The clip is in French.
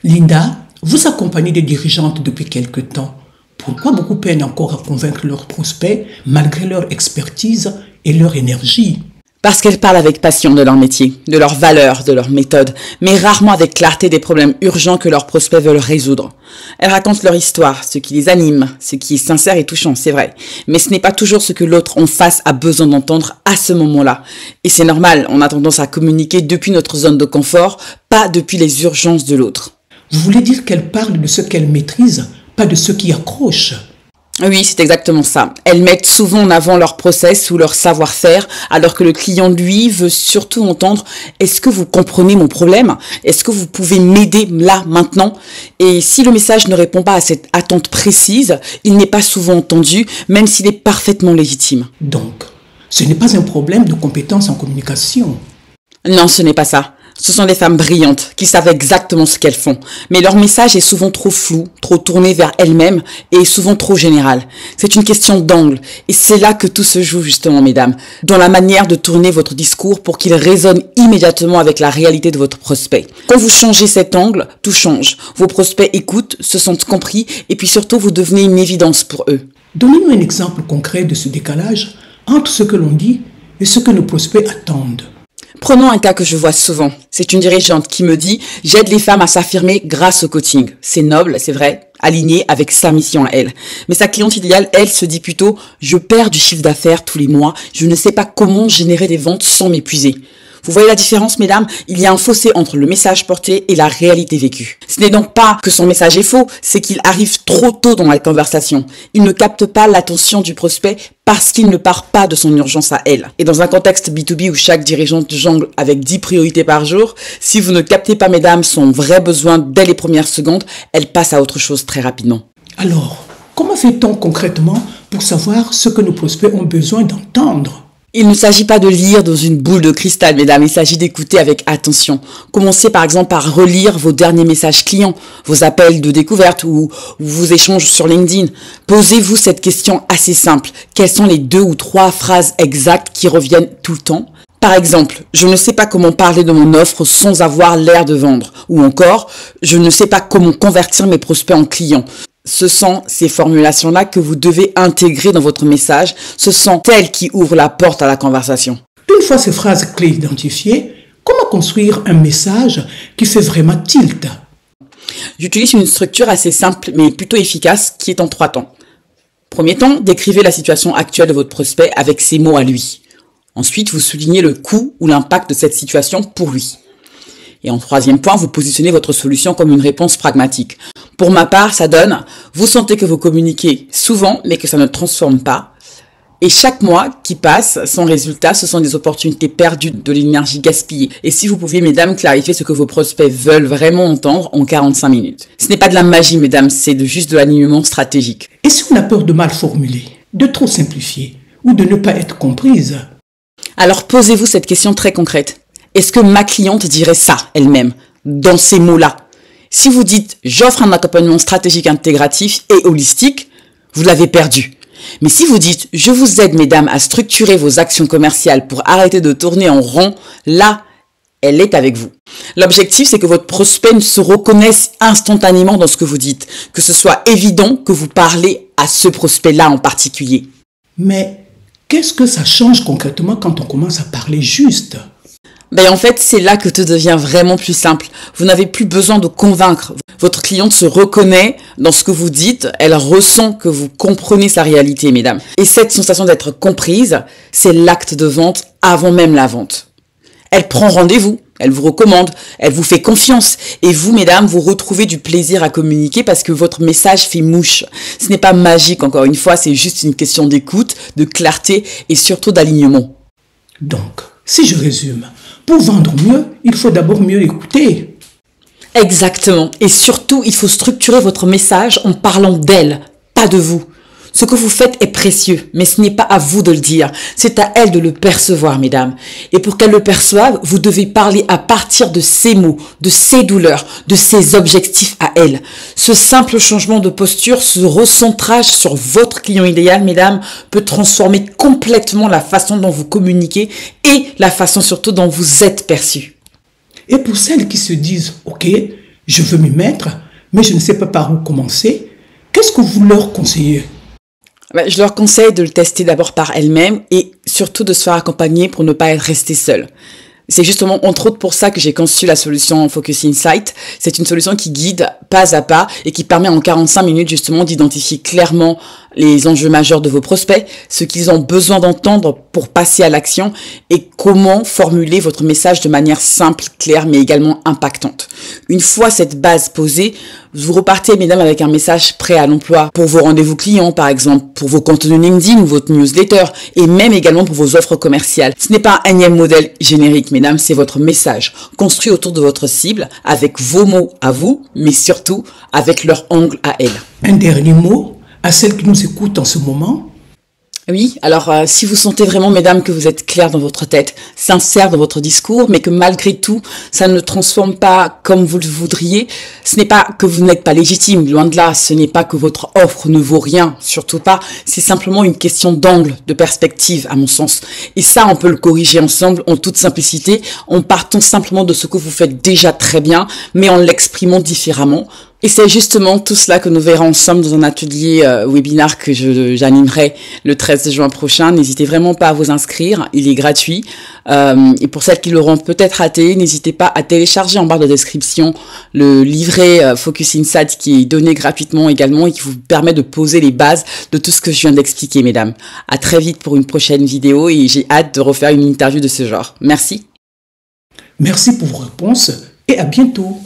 Linda, vous accompagnez des dirigeantes depuis quelque temps. Pourquoi beaucoup peinent encore à convaincre leurs prospects malgré leur expertise et leur énergie? Parce qu'elles parlent avec passion de leur métier, de leurs valeurs, de leurs méthodes, mais rarement avec clarté des problèmes urgents que leurs prospects veulent résoudre. Elles racontent leur histoire, ce qui les anime, ce qui est sincère et touchant, c'est vrai. Mais ce n'est pas toujours ce que l'autre en face a besoin d'entendre à ce moment-là. Et c'est normal, on a tendance à communiquer depuis notre zone de confort, pas depuis les urgences de l'autre. Vous voulez dire qu'elles parlent de ce qu'elles maîtrisent, pas de ce qui accroche? Oui, c'est exactement ça. Elles mettent souvent en avant leur process ou leur savoir-faire, alors que le client, lui, veut surtout entendre « Est-ce que vous comprenez mon problème? Est-ce que vous pouvez m'aider là, maintenant ?» Et si le message ne répond pas à cette attente précise, il n'est pas souvent entendu, même s'il est parfaitement légitime. Donc, ce n'est pas un problème de compétence en communication. Non, ce n'est pas ça. Ce sont des femmes brillantes qui savent exactement ce qu'elles font. Mais leur message est souvent trop flou, trop tourné vers elles-mêmes et souvent trop général. C'est une question d'angle. Et c'est là que tout se joue justement, mesdames. Dans la manière de tourner votre discours pour qu'il résonne immédiatement avec la réalité de votre prospect. Quand vous changez cet angle, tout change. Vos prospects écoutent, se sentent compris et puis surtout vous devenez une évidence pour eux. Donnez-nous un exemple concret de ce décalage entre ce que l'on dit et ce que nos prospects attendent. Prenons un cas que je vois souvent. C'est une dirigeante qui me dit « J'aide les femmes à s'affirmer grâce au coaching. » C'est noble, c'est vrai, aligné avec sa mission à elle. Mais sa cliente idéale, elle, se dit plutôt « Je perds du chiffre d'affaires tous les mois. Je ne sais pas comment générer des ventes sans m'épuiser. » Vous voyez la différence, mesdames? Il y a un fossé entre le message porté et la réalité vécue. Ce n'est donc pas que son message est faux, c'est qu'il arrive trop tôt dans la conversation. Il ne capte pas l'attention du prospect parce qu'il ne part pas de son urgence à elle. Et dans un contexte B2B où chaque dirigeante jongle avec 10 priorités par jour, si vous ne captez pas, mesdames, son vrai besoin dès les premières secondes, elle passe à autre chose très rapidement. Alors, comment fait-on concrètement pour savoir ce que nos prospects ont besoin d'entendre? Il ne s'agit pas de lire dans une boule de cristal, mesdames, il s'agit d'écouter avec attention. Commencez par exemple par relire vos derniers messages clients, vos appels de découverte ou vos échanges sur LinkedIn. Posez-vous cette question assez simple. Quelles sont les 2 ou 3 phrases exactes qui reviennent tout le temps? Par exemple, je ne sais pas comment parler de mon offre sans avoir l'air de vendre. Ou encore, je ne sais pas comment convertir mes prospects en clients. Ce sont ces formulations-là que vous devez intégrer dans votre message. Ce sont elles qui ouvrent la porte à la conversation. Une fois ces phrases clés identifiées, comment construire un message qui fait vraiment tilt? J'utilise une structure assez simple mais plutôt efficace qui est en 3 temps. Premier temps, décrivez la situation actuelle de votre prospect avec ses mots à lui. Ensuite, vous soulignez le coût ou l'impact de cette situation pour lui. Et en 3e point, vous positionnez votre solution comme une réponse pragmatique. Pour ma part, ça donne, vous sentez que vous communiquez souvent, mais que ça ne transforme pas. Et chaque mois qui passe sans résultat, ce sont des opportunités perdues, de l'énergie gaspillée. Et si vous pouviez, mesdames, clarifier ce que vos prospects veulent vraiment entendre en 45 minutes. Ce n'est pas de la magie, mesdames, c'est juste de l'alignement stratégique. Et si on a peur de mal formuler, de trop simplifier ou de ne pas être comprise? Alors posez-vous cette question très concrète. Est-ce que ma cliente dirait ça elle-même, dans ces mots-là? Si vous dites « j'offre un accompagnement stratégique intégratif et holistique », vous l'avez perdu. Mais si vous dites « je vous aide, mesdames, à structurer vos actions commerciales pour arrêter de tourner en rond », là, elle est avec vous. L'objectif, c'est que votre prospect se reconnaisse instantanément dans ce que vous dites, que ce soit évident que vous parlez à ce prospect-là en particulier. Mais qu'est-ce que ça change concrètement quand on commence à parler juste? En fait, c'est là que tout devient vraiment plus simple. Vous n'avez plus besoin de convaincre. Votre cliente se reconnaît dans ce que vous dites. Elle ressent que vous comprenez sa réalité, mesdames. Et cette sensation d'être comprise, c'est l'acte de vente avant même la vente. Elle prend rendez-vous, elle vous recommande, elle vous fait confiance. Et vous, mesdames, vous retrouvez du plaisir à communiquer parce que votre message fait mouche. Ce n'est pas magique, encore une fois, c'est juste une question d'écoute, de clarté et surtout d'alignement. Donc, si je résume, pour vendre mieux, il faut d'abord mieux écouter. Exactement. Et surtout, il faut structurer votre message en parlant d'elle, pas de vous. Ce que vous faites est précieux, mais ce n'est pas à vous de le dire. C'est à elle de le percevoir, mesdames. Et pour qu'elle le perçoive, vous devez parler à partir de ses mots, de ses douleurs, de ses objectifs à elle. Ce simple changement de posture, ce recentrage sur votre client idéal, mesdames, peut transformer complètement la façon dont vous communiquez et la façon surtout dont vous êtes perçu. Et pour celles qui se disent « Ok, Je veux m'y mettre, mais je ne sais pas par où commencer. Qu'est-ce que vous leur conseillez? Je leur conseille de le tester d'abord par elles-mêmes et surtout de se faire accompagner pour ne pas être resté seul. C'est justement entre autres pour ça que j'ai conçu la solution Focus Insight. C'est une solution qui guide pas à pas et qui permet en 45 minutes justement d'identifier clairement les enjeux majeurs de vos prospects, ce qu'ils ont besoin d'entendre pour passer à l'action et comment formuler votre message de manière simple, claire mais également impactante. Une fois cette base posée, vous repartez, mesdames, avec un message prêt à l'emploi pour vos rendez-vous clients, par exemple, pour vos contenus LinkedIn ou votre newsletter, et même également pour vos offres commerciales. Ce n'est pas un énième modèle générique, mesdames, c'est votre message, construit autour de votre cible, avec vos mots à vous, mais surtout avec leur angle à elles. Un dernier mot à celles qui nous écoutent en ce moment. Oui, alors si vous sentez vraiment, mesdames, que vous êtes clair dans votre tête, sincère dans votre discours, mais que malgré tout, ça ne transforme pas comme vous le voudriez, ce n'est pas que vous n'êtes pas légitime, loin de là, ce n'est pas que votre offre ne vaut rien, surtout pas, c'est simplement une question d'angle, de perspective, à mon sens. Et ça, on peut le corriger ensemble en toute simplicité, en partant simplement de ce que vous faites déjà très bien, mais en l'exprimant différemment. Et c'est justement tout cela que nous verrons ensemble dans un atelier webinaire que j'animerai le 13 juin prochain. N'hésitez vraiment pas à vous inscrire, il est gratuit. Et pour celles qui l'auront peut-être raté, n'hésitez pas à télécharger en barre de description le livret Focus Insight qui est donné gratuitement également et qui vous permet de poser les bases de tout ce que je viens d'expliquer, mesdames. À très vite pour une prochaine vidéo et j'ai hâte de refaire une interview de ce genre. Merci. Merci pour vos réponses et à bientôt.